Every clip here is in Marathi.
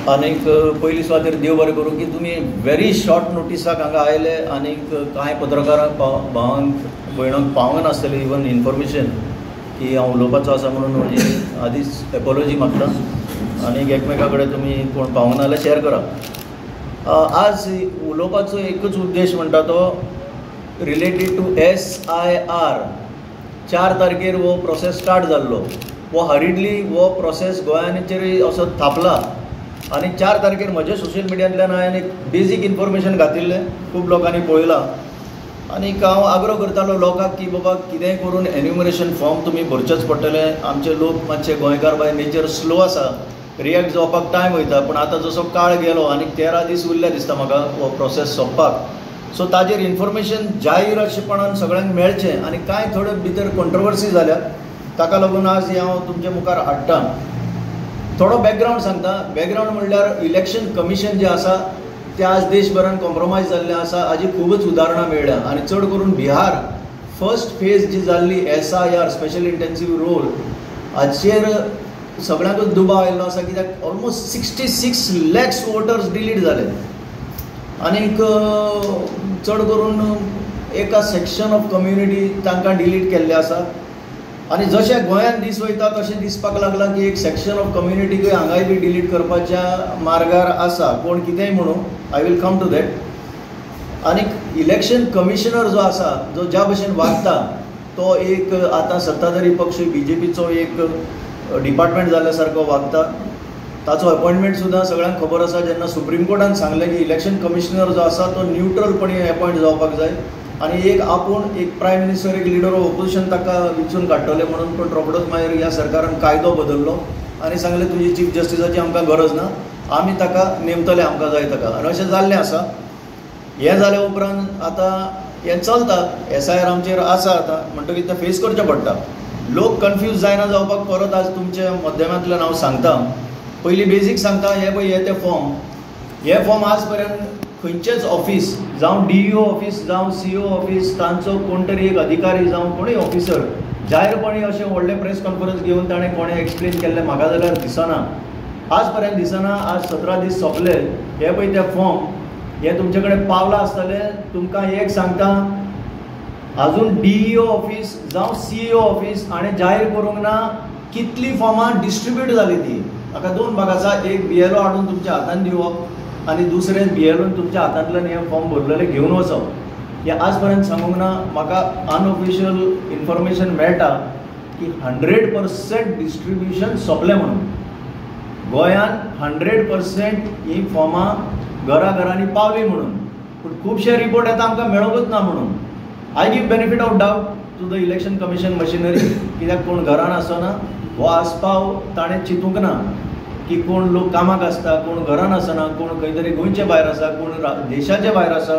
आनीक पयलीं सुवातेर देव बरें करूं की तुमी व्हेरी शॉर्ट नोटिसाक हांगा आयले आनीक कांय पत्रकारांक भावांक भयणांक पावूंक नासतलें इवन इन्फॉर्मेशन की हांव उलोवपाचो आसा म्हणून म्हणजे आदींच एपॉलॉजी मागता आनीक एकमेका कडेन तुमी कोण पावूंक ना जाल्यार शेअर करा। आज उलोवपाचो एकच उद्देश म्हणटा तो रिलेटेड टू SIR 4 तारखेर हो प्रोसेस स्टार्ट जाल्लो। वो हरिडली वो प्रोसेस गोंयाचेर असो थापला आनी 4 तारखेर म्हज्या सोशल मिडियांतल्यान हांवें एक बेजीक इन्फॉर्मेशन घातिल्लें, खूब लोकांनी पळयलां आनीक हांव आग्रो करतालो लोकांक की बाबा कितेंय करून एन्युमरेशन फॉर्म तुमी भरचेच पडटलें। आमचे लोक मातशे गोंयकार बाय नेचर स्लो आसा, रिएक्ट जावपाक टायम वयता, पण आतां जसो काळ गेलो आनीक 13 दीस उरले दिसता म्हाका हो प्रोसेस सोंपपाक। सो ताजेर इन्फॉर्मेशन जाहीर अशेंपणान सगळ्यांक मेळचें आनी कांय थोड्यो भितर कॉन्ट्रोवर्सी जाल्यात, ताका लागून आज हांव तुमचे मुखार हाडटां। थोडो बॅकग्रावंड सांगता। बॅकग्रावंड म्हणल्यार इलेक्शन कमिशन जें आसा तें आज देशभरान कॉम्प्रोमायज जाल्लें आसा, हाजी खूबच उदाहरणां मेळ्ळ्या आनी चड करून बिहार फर्स्ट फेज जी जाल्ली SIR स्पेशल इंटेन्सीव रोल हाचेर सगळ्यांकूच दुबाव आयिल्लो आसा, कित्याक ऑलमोस्ट 66 lakhs वोटर्स डिलीट जाले आनीक चड करून एका सेक्शन ऑफ कम्युनिटी तांकां डिलीट केल्ले आसा आनी जशें गोंयांत दीस वयता तशें दिसपाक लागलां की एक सेक्शन ऑफ कम्युनिटीकूय हांगाय बी डिलीट करपाच्या मार्गार आसा, कोण कितेंय म्हणून I will come to that. आनीक इलेक्शन कमिशनर जो आसा, जो ज्या भशेन वागता तो एक आतां सत्ताधारी पक्ष BJPचो एक डिपार्टमेंट जाल्ल्या सारको वागता। ताचो अपॉयंटमेंट सुद्दां सगळ्यांक खबर आसा, जेन्ना सुप्रीम कोर्टान सांगलें की इलेक्शन कमिशनर जो आसा तो न्यूट्रलपणी अपॉयंट जावपाक जाय आनी एक आपूण एक प्रायम मिनिस्टर एक लिडर ऑफ ऑपोजिशन ताका विचून काडटले म्हणून, पण रोखडोच मागीर ह्या सरकारान कायदो बदललो आनी सांगलें तुजी चीफ जस्टिसाची आमकां गरज ना, आमी ताका नेमतले आमकां जाय ताका, आनी अशें जाल्लें आसा। हें जाल्या उपरांत आतां हें चलता, SIR आमचेर आसा आतां म्हणटकीर तें फेस करचें पडटा। लोक कन्फ्यूज जायना जावपाक परत आज तुमच्या माध्यमांतल्यान हांव सांगता। पयलीं बेजीक सांगता, हे पळय हे ते फॉर्म आज पर्यंत खंयचेच ऑफिस जावं DEO ऑफिस जावं CO ऑफिस तांचो कोण तरी एक अधिकारी जावं कोणूय ऑफिसर जाहीरपणी अशें व्हडले प्रेस कॉन्फरन्स घेवन ताणें कोणें एक्सप्लेन केल्लें म्हाका जाल्यार दिसना, आज पर्यंत दिसना। आज 17 दीस सोंपले, हे पळय ते फॉर्म हे तुमचे कडेन पावलां आसतले। तुमकां एक सांगता, आजून DEO ऑफिस जावं CO ऑफिस हाणें जाहीर करूंक ना कितलीं फॉर्मां डिस्ट्रिब्यूट जाली ती। हाका 2 भाग आसा, एक BLO हाडून तुमच्या हातान दिवप आनी दुसरें BLOन तुमच्या हातांतल्यान हे फॉर्म भरलेले घेवन वचप। हे आज पर्यंत सांगूंक ना। म्हाका अनऑफिशियल इन्फॉर्मेशन मेळटा की 100% डिस्ट्रिब्युशन सोंपलें म्हणून गोंयांत 100% ही फॉर्मां घराघरांनी पावली म्हणून, पूण खुबशे रिपोर्ट येता आमकां मेळोंकूच ना म्हणून। I give benefit of doubt to the election commission machinery, कित्याक कोण घरान आसना हो आस्पाव ताणें चिंतूंक ना की कोण लोक कामाक आसता, कोण घरान आसना, कोण खंय तरी गोंयचे भायर आसा, कोण देशाचे भायर आसा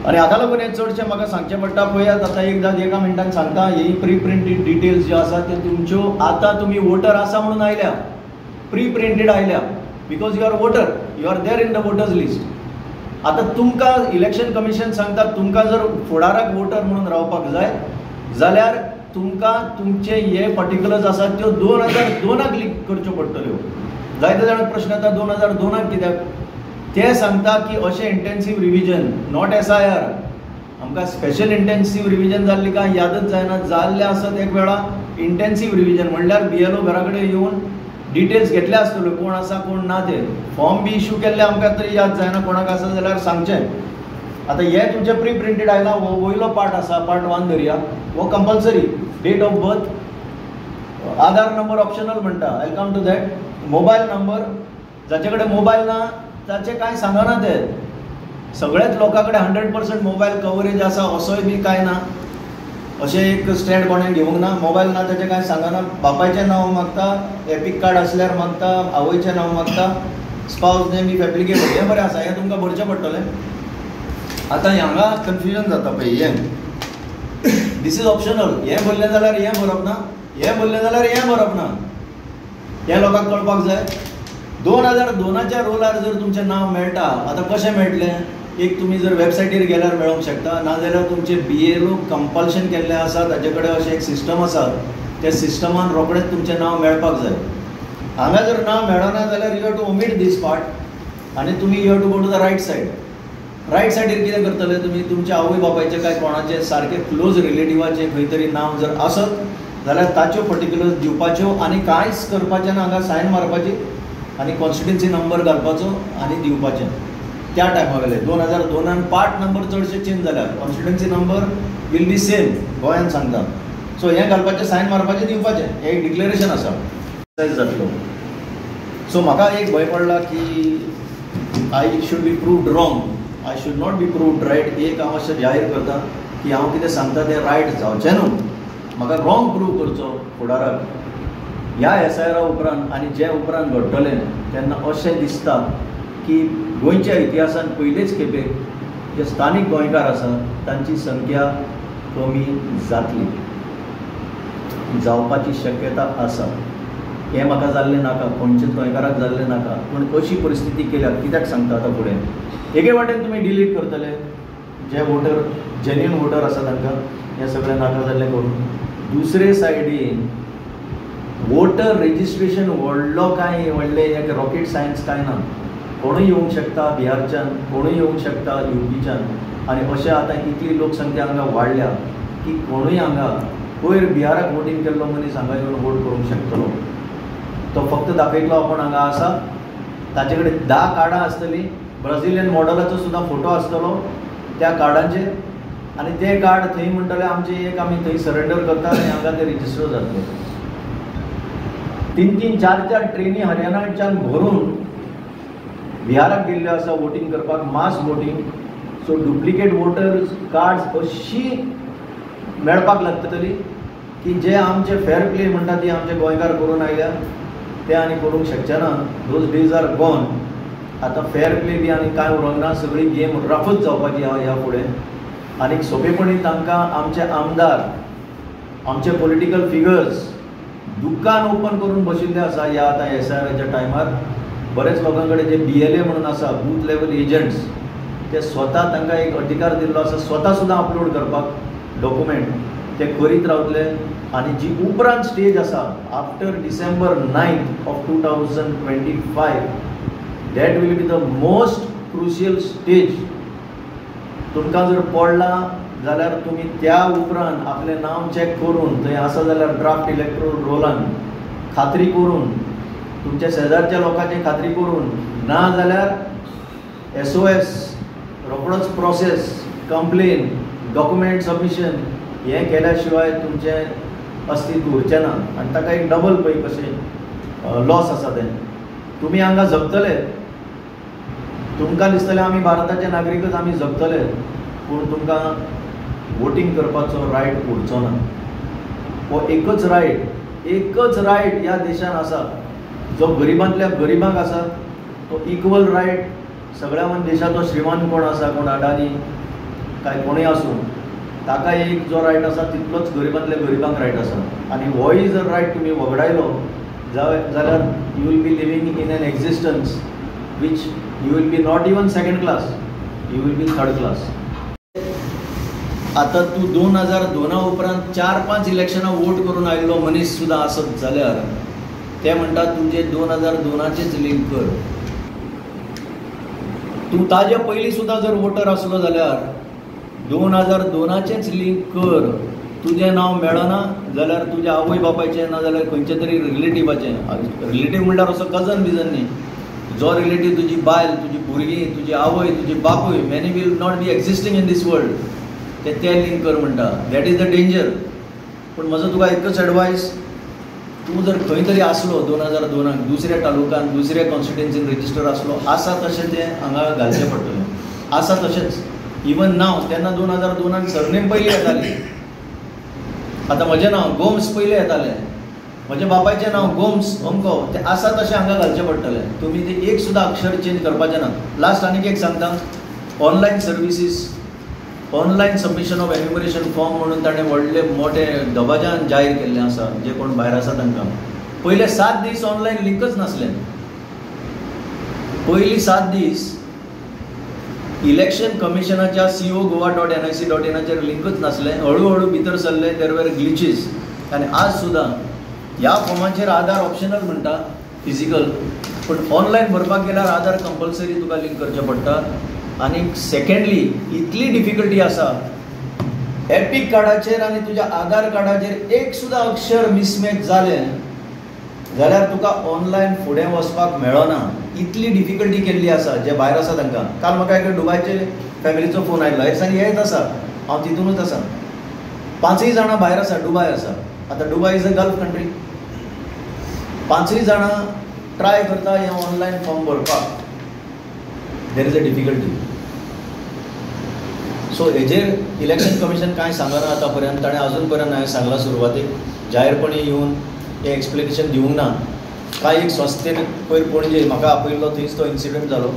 आनी हाका लागून हें चडशें म्हाका सांगचें पडटा। पळयात आतां एका मिनटान सांगता, ही प्री प्रिंटेड डिटेल्स ज्यो आसा त्यो तुमच्यो आतां तुमी वोटर आसा म्हणून आयल्या, प्री प्रिंटेड आयल्या, because you are voter, you are there in the voters list. आतां तुमकां इलेक्शन कमिशन सांगता तुमकां जर फुडाराक वोटर म्हणून रावपाक जाय जाल्यार तुमकां तुमचे हे पर्टिक्युलर्स आसात त्यो 2002 क्लिक करच्यो पडटल्यो। जायते जाणांक प्रश्न येता 2002 कित्याक, ते सांगता की अशें इंटेन्सीव रिविजन नॉट SIR, आमकां स्पेशल इंटेन्सीव रिविजन जाल्ली काय यादच जायना, जाल्ले आसत एक वेळा इंटेन्सीव रिविजन म्हणल्यार BLO घरा कडेन येवन डिटेल्स घेतले आसतल्यो, कोण आसा कोण ना ते, फॉर्म बी इश्यू केल्ले आमकां तरी याद जायना, कोणाक आसा जाल्यार सांगचें। आतां हे तुमचे प्री प्रिंटेड आयला, हो वयलो पार्ट आसा, पार्ट 1 धरया, हो compulsory, date of birth, Aadhaar number optional म्हणटा, I come to that, mobile number, जाचे कडेन मोबायल ना ताचे कांय सांगना ते, सगळेच लोकां कडेन 100% मोबायल कवरेज आसा असोय बी कांय ना, अशें एक स्टँड कोणें घेवंक ना। मोबायल ना ताचें कांय सांगना, बापायचें नांव मागता, एपिक कार्ड आसल्यार मागता, आवयचें नांव मागता, स्पाउस नेम इफ एप्लिकेबल, हें बरें आसा, हें तुमकां भरचें पडटलें। आतां हांगा कन्फ्युजन जाता पळय, हें दीस इज ऑप्शनल, हें भरलें जाल्यार हें भरप ना, हें भरलें जाल्यार हें भरप ना, हें लोकांक कळपाक जाय। 2002च्या रोलार जर तुमचें नांव मेळटा, आतां कशें मेळटलें, एक तुम्ही जर वेबसायटीर गेल्यार मेळोवंक शकता, नाजाल्यार तुमचे BLO कंपल्शन केल्लें आसा, ताजे कडेन अशें एक सिस्टम आसा, त्या सिस्टमान रोखडेंच तुमचें नांव मेळपाक जाय। हांगा जर नांव मेळना जाल्यार you have to omit this part आनी तुमी you have to go to the right सायडीर कितें करतले तुमी तुमच्या आवय बापायचे काय कोणाचे सारके क्लोज रिलेटिवाचे खंय तरी नांव जर आसत जाल्यार ताच्यो पर्टिक्युलर्स दिवपाच्यो आनी कांयच करपाचें ना, हांगा सायन मारपाची आनी कॉन्स्टिट्युन्सी नंबर घालपाचो आनी दिवपाचें. त्या टायमा वेले 2002 पार्ट नंबर चडशे चेंज जाल्यार constituency number will be same गोंयांत सांगता. सो हें घालपाचें सायन मारपाचें दिवपाचें हें एक डिक्लेरेशन आसा जातलो. सो म्हाका एक भंय पडला की I should be proved wrong, I should not be proved right. एक हांव अशें जाहीर करता की हांव कितें सांगता तें रायट जावचें न्हू, म्हाका रॉंग प्रूव करचो फुडाराक. ह्या SIR उपरांत आनी जे उपरांत घडटलें तेन्ना अशें दिसता की गोंयच्या इतिहासान पयलेच खेपेक जे स्थानीक गोंयकार आसा तांची संख्या कमी जातली, जावपाची शक्यता आसा. हें म्हाका जाल्लें नाका, खंयच्याच गोंयकाराक जाल्लें नाका, पूण अशी परिस्थिती केल्या कित्याक सांगता आतां फुडें. एके वाटेन तुमी डिलीट करतले जे वोटर जेन्युइन वोटर आसा तांकां हें सगळें नाका जाल्लें करून. दुसरे सायडीन वोटर रेजिस्ट्रेशन व्हडलो काय व्हडलें एक रॉकेट सायन्स काय ना. कोणूय येवंक शकता बिहारच्यान, कोणूय येवंक शकता UPच्यान. आनी अशें आतां इतली लोकसंख्या हांगा वाडल्या की कोणूय हांगा पयर बिहाराक वोटींग केल्लो मनीस हांगा येवन वोट करूंक शकतलो. तो फक्त दाखयतलो आपण हांगा आसा, ताचे कडेन 10 कार्डां आसतलीं, ब्राझिलियन मॉडलाचो सुद्दां फोटो आसतलो त्या कार्डांचेर आनी ते कार्ड थंय म्हणटले आमचे एक आमी थंय सरेंडर करता आनी हांगा ते रिजिस्टर जातले. 3-3, 4-4 ट्रेनी हरियाणाच्यान भरून बिहाराक गेल्ल्यो आसा वोटींग करपाक, mass voting. So duplicate voters cards अशी मेळपाक लागतली की जे आमचे फेअर प्ले म्हणटा ती आमचे गोंयकार करून आयल्या ते आनी करूंक शकचे ना. Those days are gone. आतां फेअर प्ले बी आनी कांय उरोंक ना, सगळी गेम रफूच जावपाची आहा ह्या फुडें. आनी सोंपेपणी तांकां आमचे आमदार, आमचे पॉलिटिकल फिगर्स दुकान ओपन करून बशिल्ले आसा ह्या आतां SIRच्या टायमार. बरेच लोकां कडेन जे BLA म्हणून आसा बूथ लेवल एजंट्स, ते स्वता तांकां एक अधिकार दिल्लो आसा स्वता सुद्दां अपलोड करपाक डॉक्युमेंट. ते करीत रावतले आनी जी उपरांत स्टेज आसा after December 9th of 2025 that will be the most crucial stage. तुमकां जर पडला जाल्यार तुमी त्या उपरांत आपलें नांव चॅक करून थंय आसा जाल्यार ड्राफ्ट इलेक्ट्रोल रोलान खात्री करून, तुमच्या शेजारच्या लोकांची खात्री करून, ना जाल्यार SOS रोखडोच प्रोसेस, कंप्लेन, डॉक्युमेंट सबमिशन हें केल्या शिवाय तुमचें अस्तित्व उरचें ना. आनी ताका एक डबल पळय कशें लॉस आसा तें. तुमी हांगा जगतले, तुमकां दिसतलें आमी भारताचे नागरिकच आमी जगतले, पूण तुमकां वोटींग करपाचो रायट उरचो ना. हो एकच रायट ह्या देशान आसा जो गरिबांतल्या गरिबांक आसा. तो इक्वल रायट सगळ्या देशाचो श्रीमान कोण आसा, कोण अडानी काय कोणूय आसूं, ताका एक जो रायट आसा तितलोच गरिबांतल्या गरिबांक रायट आसा. आनी होय जर रायट तुमी वगडायलो जाल्यार you will be living in an existence which you will be not even second class, you will be third class. आतां तूं 2002 उपरांत 4-5 इलेक्शनां वोट करून आयिल्लो मनीस सुद्दां आसत जाल्यार ते म्हणटा तुजे 2002चेच लिंक कर. तूं ताजे पयलीं सुद्दां जर वोटर आसलो जाल्यार 2002चेच लिंक कर. तुजें नांव मेळना जाल्यार तुज्या आवय बापायचें ना जाल्यार खंयचे तरी रिलेटिवाचें. रिलेटीव म्हणल्यार असो कजन बिजन न्ही, जो रिलेटीव तुजी बायल, तुजी भुरगीं, तुजी आवय, तुजी बापूय, many will not be existing in this world, ते लिंक कर म्हणटा. That is the danger. पूण म्हजो तुका एकच एडवायस, तूं जर खंय तरी आसलो 2002 दुसऱ्या तालुक्यान, दुसऱ्या कॉन्स्टिट्युएन्सीन रजिस्टर आसलो, आसा तशें तें हांगा घालचें पडटलें. आसा तशेंच इवन नांव तेन्ना 2002 सरनेम पयलीं येताली. आतां म्हजें नांव गोम्स पयलें येतालें, म्हज्या बापायचें नांव गोम्स अमको, तें आसा तशें हांगा घालचें पडटलें. तुमी तें एक सुद्दां अक्षर चेंज करपाचें ना. लास्ट आनीक एक सांगता, online services, online submission of enumeration form म्हणून ताणें व्हडले मोठे दबाज्यान जाहीर केल्लें आसा. जे कोण भायर आसा तांकां पयले 7 दीस ऑनलायन लिंकच नासलें. पयलीं 7 दीस इलेक्शन कमिशनाच्या co.goa.nic.in लिंकच नासलें. हळू भितर सरले, देर वर ग्लिचीस. आनी आज सुद्दां ह्या फॉर्माचेर आधार ऑप्शनल म्हणटा, फिजिकल, पण ऑनलायन भरपाक गेल्यार आधार कंपल्सरी तुका लिंक करचें पडटा. आनी सेकंडली इतली डिफिकल्टी आसा एपिक कार्डाचेर आनी तुज्या आधार कार्डाचेर एक सुद्दां अक्षर मिसमॅच जालें जाल्यार तुका ऑनलायन फुडें वचपाक मेळना. इतली डिफिकल्टी केल्ली आसा जे भायर आसा तांकां. काल म्हाका एक दुबयचे फॅमिलीचो फोन आयलो, एक सांग येत आसा, हांव तितूनच आसा. 5 जाणां भायर आसा, दुबय आसा. आतां Dubai is a gulf country. 5 जाणां ट्राय करता हें ऑनलायन फॉर्म भरपाक. There is a difficulty. So हेजेर इलेक्शन कमिशन कांय सांगना आतां पर्यंत. ताणें अजून पर्यंत हांवें सांगलां सुरवातेक जाहीरपणी येवन हें एक्सप्लेनेशन दिवंक ना. कांय एक संस्थेन पयर पणजे म्हाका आपयल्लो, थंयच तो इन्सिडंट जालो.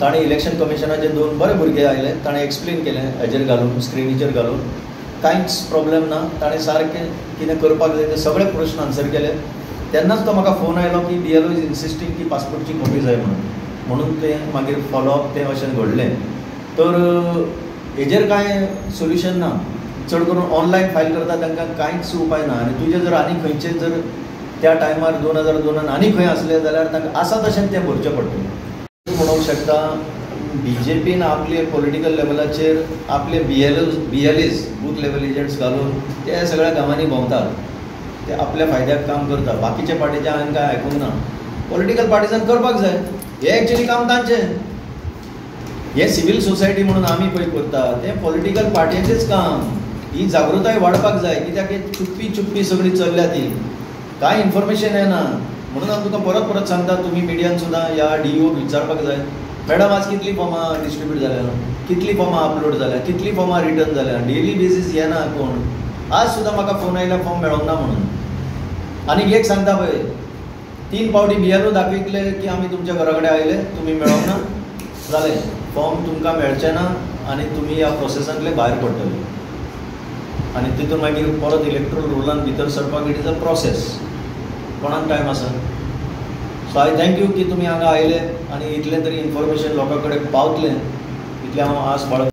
ताणें इलेक्शन कमिशनाचे 2 बरे भुरगे आयले, ताणें एक्सप्लेन केलें हेजेर घालून, स्क्रिनीचेर घालून. कांयच प्रॉब्लेम ना. ताणें सारकें कितें करपाक जाय ते सगळे प्रश्न आन्सर केले. तेन्नाच तो म्हाका फोन आयलो की BLO इज इन्सिस्टींग की पासपोर्टची कॉपी जाय म्हणून तें मागीर फॉलोअप तें अशें घडलें. तर हेजेर कांय सोल्युशन ना. चड करून ऑनलायन फायल करता तांकां कांयच उपाय ना. आनी तुजें जर आनी खंयचें जर त्या टायमार 2002 आनी खंय आसलें जाल्यार तांकां आसा तशें तें भरचें पडटलें. म्हणूंक शकता BJPन आपले पॉलिटिकल लेवलाचेर आपले BLAs बूथ लेवल एजंट्स घालून ते सगळ्या गांवांनी भोंवतात. ते आपल्या फायद्याक काम करता. बाकीच्या पार्टीचें हांवें कांय आयकूंक ना. पॉलिटिकल पार्टीजान करपाक जाय. हें एक्चुअली काम तांचें. हें सिवील सोसायटी म्हणून आमी पळय करता तें पॉलिटिकल पार्टीचेंच काम. ही जागृताय वाडपाक जाय. कित्याक चुप्पी सगळी चल्ल्या ती. कांय इन्फॉर्मेशन येना. म्हणून हांव तुका परत परत सांगता, तुमी मिडियान सुद्दां ह्या DEOक विचारपाक जाय, मॅडम आज कितलीं फॉर्मां डिस्ट्रिब्यूट जाल्या, कितलीं फॉर्मां अपलोड जाल्या, कितलीं फॉर्मां रिटर्न जाल्या. डेली बेजीस येना कोण. आज सुद्दां म्हाका फोन आयला फॉर्म मेळोंक ना म्हणून. आनीक एक सांगता पळय, 3 फावटी BLO दाखयतले की आमी तुमच्या घरा कडेन आयले, तुमी मेळोंक ना जालें, फॉर्म तुमकां मेळचें ना आनी तुमी ह्या प्रोसेसांतले भायर पडटले. आनी तितून मागीर परत इलेक्ट्रोल रुलान भितर सरपाक इट इज अ प्रोसेस. कोणाक टायम आसा. सो आय थँक यू की तुमी हांगा आयले आनी इतलें तरी इन्फॉर्मेशन लोकां कडेन पावतलें इतलें हांव आस बाळगतां.